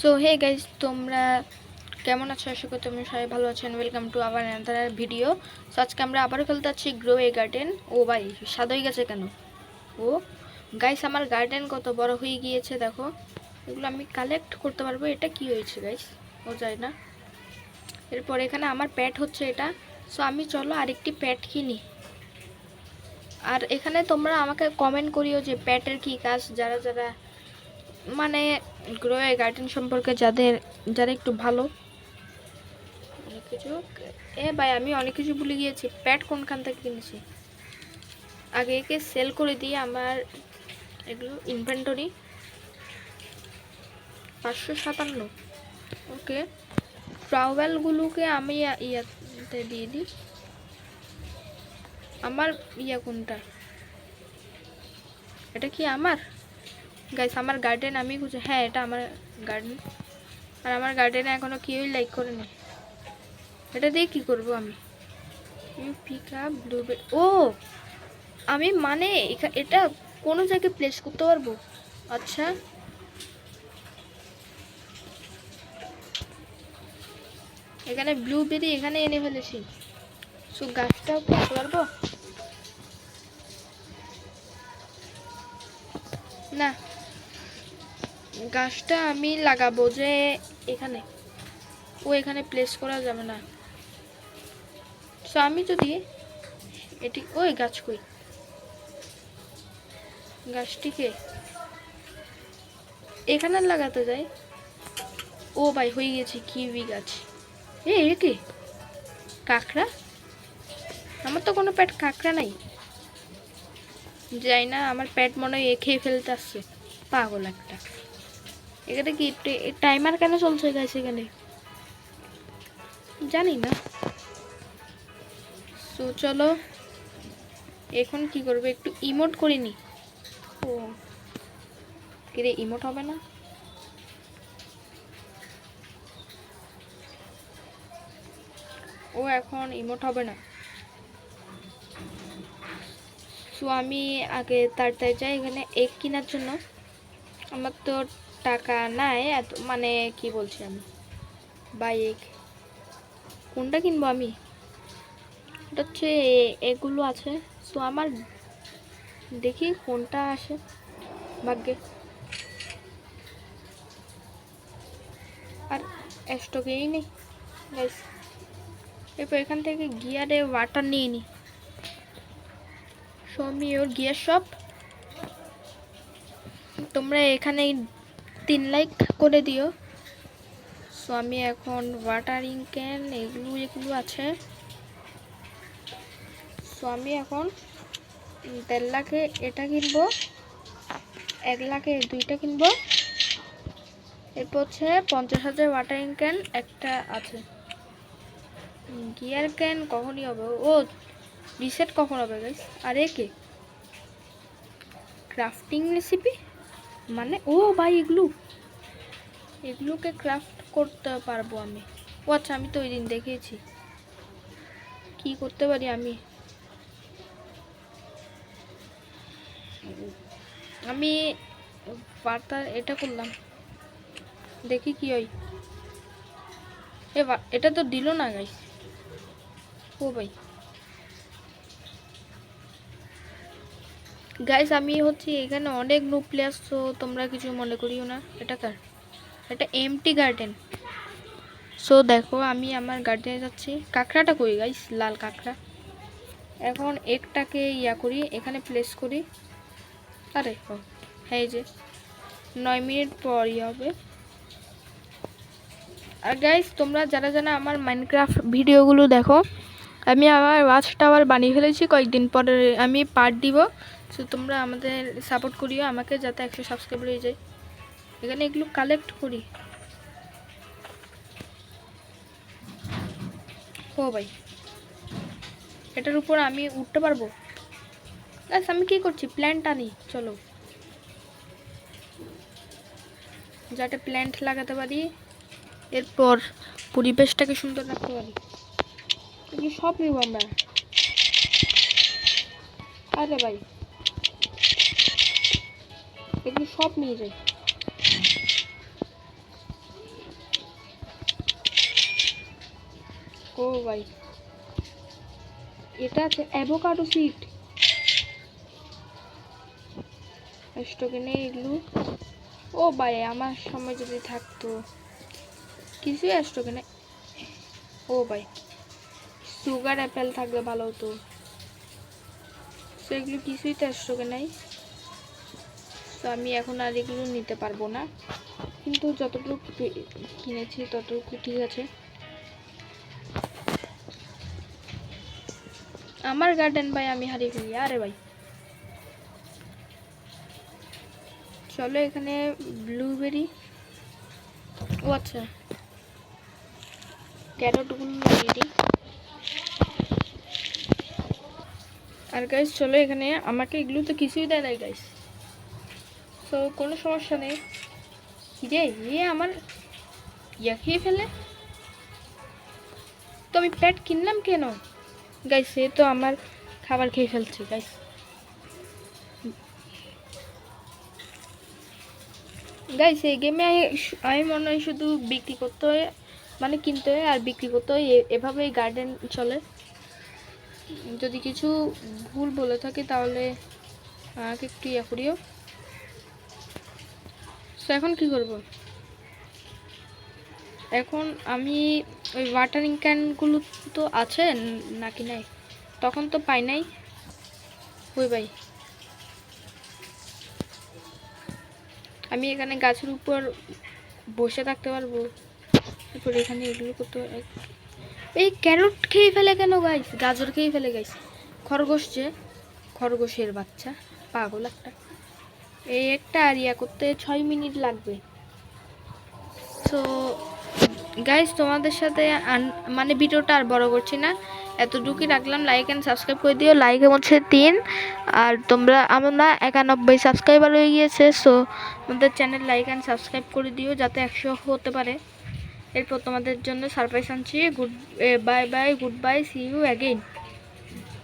So hey guys, তোমরা কেমন আছো? আশা করি তোমরা সবাই ভালো আছেন। Welcome to our another video. So আজকে আমরা আবারও খেলতে যাচ্ছি গ্রো এ গার্ডেন। ও ভাই, সাদা হয়ে গেছে কেন? ও গাইস, আমার গার্ডেন কত বড় হয়ে গিয়েছে দেখো। এগুলো আমি কালেক্ট করতে পারবো। এটা কি হয়েছে গাইস? ও যায় না। এরপর এখানে আমার প্যাট হচ্ছে এটা। সো আমি চলো আরেকটি প্যাট কিনি। আর এখানে তোমরা আমাকে কমেন্ট করিও যে প্যাটের কি কাজ, যারা যারা মানে গ্রো এ গার্ডেন সম্পর্কে যারা একটু ভালো। অনেক কিছু ভাই, আমি অনেক কিছু ভুলে গিয়েছি। প্যাড কোনখান থেকে কিনেছি? আগে একে সেল করে দিয়ে আমার এগুলো ইনভেন্টরি 557। ওকে, ট্রাভেলগুলোকে আমি ইয়াতে দিয়ে দিই। আমার কোনটা? এটা কি আমার? গাইস, আমার গার্ডেন আমি খুঁজে। হ্যাঁ, এটা আমার গার্ডেন। আর আমার গার্ডেনে এখনো কেউই লাইক করে না। এটা দিয়ে কি করব আমি? You pick up blueberry. ও, আমি মানে এটা কোনো জায়গায় প্লেস করতে পারবো? আচ্ছা, এখানে ব্লুবেরি এখানে এনে ফেলেছি। সো গাছটাও করতে পারবো না? গাছটা আমি লাগাবো যে এখানে। ও এখানে প্লেস করা যাবে না। সো আমি যদি এটি, ওই গাছ কই? গাছটিকে এখানে লাগাতে যাই। ও ভাই, হয়ে গেছে কিউই গাছ। একে কাঁকড়া? আমার তো কোনো পেট কাঁকড়া নাই। যাই না, আমার পেট মনে হয় খেয়ে ফেলতে আসছে। পাগল একটা। এখানে কি টাইমার কেন চলছে গাছ এখানে? জানি না। তো চলো এখন কি করবে, একটু ইমোট করিনি। ও কিরে, ইমোট হবে না? ও এখন ইমোট হবে না। সো আমি আগে তাড়াতাড়ি যাই এখানে এগ কেনার জন্য। আমার তো টাকা নাই এত, মানে কি বলছি আমি, বাই এগ কোনটা কিনবো আমি? এটা হচ্ছে এগুলো আছে। সো আমার দেখি কোনটা আসে ভাগ্যে। আর স্টকেই নেই গাইস। এরপর এখান থেকে গিয়ারে ওয়াটার নিয়ে নিই। Show me your gear shop. তোমরা এখানে 3 লাইক করে দিও। সো আমি এখন ওয়াটারিং ক্যান এগুলো আছে। সো আমি এখন 1.5 লাখে এটা কিনবো, 1 লাখে দুইটা কিনবো। এরপর হচ্ছে 50,000 ওয়াটারিং ক্যান একটা আছে। গিয়ার ক্যান কখনই হবে? ও রিসেট কখন হবে গাইস? আর একে ক্রাফটিং রেসিপি মানে, ও ভাই এগুলোকে ক্রাফট করতে পারবো আমি। ও আচ্ছা, আমি তো ওই দিন দেখেছি কি করতে পারি আমি। আমি বার্তা এটা করলাম, দেখি কি হয়। এটা তো দিল না গাইস। ও ভাই গাইস, আমি হচ্ছে এখানে অনেক নো প্লেয়ার, তো তোমরা কিছু মনে করিও না। এটা কার? এটা এমটি গার্ডেন। সো দেখো আমি আমার গার্ডেনে যাচ্ছি। কাঁকড়াটা কই গাইস? লাল কাঁকড়া। এখন একটাকে করি, এখানে প্লেস করি। আরে হ্যাঁ, যে 9 মিনিট পরই হবে। আর গাইস, তোমরা যারা যারা আমার মাইনক্রাফট ভিডিওগুলো দেখো, আমি আমার ওয়াচ টাওয়ার বানিয়ে ফেলেছি। কয়েকদিন পরে আমি পার্ট দিব। সো তোমরা আমাদের সাপোর্ট করিও আমাকে, যাতে 100 সাবস্ক্রাইবার হয়ে যায়। এখানে এগুলো কালেক্ট করি। ও ভাই, এটার উপর আমি উঠতে পারবো? গাইস, আমি কি করছি? প্ল্যান্ট আনি চলো, যাতে প্ল্যান্ট লাগাতে পারি, এরপর পরিবেশটাকে সুন্দর রাখতে পারি। এগুলো সব নিব আমরা। আরে ভাই, এগুলো সব নিয়ে যাই। ভাই, এটা আছে অ্যাভোকাডো সিড, স্টকে নেই এগুলো। ও ভাই, আমার সময় যদি থাকতো। কিছুই স্টকে নেই। ও ভাই, সুগার অ্যাপেল থাকলে ভালো হতো। সেগুলো কিছুই তো স্টকে নাই। তো আমি এখন আর এগুলো নিতে পারবো না, কিন্তু যতটুকু কিনেছি ততটুকু ঠিক আছে। আমার গার্ডেন ভাই আমি হারিয়ে ফেলি। আরে ভাই চলো, এখানে ব্লুবেরি, ও আচ্ছা ক্যারটগুলো লাগিয়ে দিই। আর গাইস চলো, এখানে আমাকে এগুলো তো কিছুই দেয় নাই গাইস, তো কোনো সমস্যা নেই। রে আমার ইয়া খেয়ে ফেলে, তো আমি প্যাট কিনলাম কেন গাইস? সে তো আমার খাবার খেয়ে ফেলছে গাইস। গাইস এই গেমে আমি মনে হয় শুধু বিক্রি করতে হয়, মানে কিনতে হয় আর বিক্রি করতে হয়, এভাবেই গার্ডেন চলে। যদি কিছু ভুল বলে থাকি তাহলে আমাকে একটু ইয়া করিও। তো এখন কি করব? এখন আমি ওই ওয়াটারিং ক্যানগুলো তো আছে নাকি নাই, তখন তো পাই নাই। ওই ভাই, আমি এখানে গাছের উপর বসে থাকতে পারবো? তারপর এখানে এগুলো করতে, এই ক্যারট খেয়ে ফেলে কেন গাইস? গাজর খেয়ে ফেলে গাইস। খরগোশ, যে খরগোশের বাচ্চা, পাগল একটা। এই একটা আর ইয়া করতে 6 মিনিট লাগবে। তো গাইস তোমাদের সাথে মানে ভিডিওটা আর বড় করছি না, এতটুকুই রাখলাম। লাইক অ্যান্ড সাবস্ক্রাইব করে দিও। লাইক হচ্ছে 3, আর আমরা 91 সাবস্ক্রাইবার হয়ে গিয়েছে। সো আমাদের চ্যানেল লাইক অ্যান্ড সাবস্ক্রাইব করে দিও যাতে 100 হতে পারে। এরপর তোমাদের জন্য সারপ্রাইজ আনছি। Bye bye, goodbye, see you again.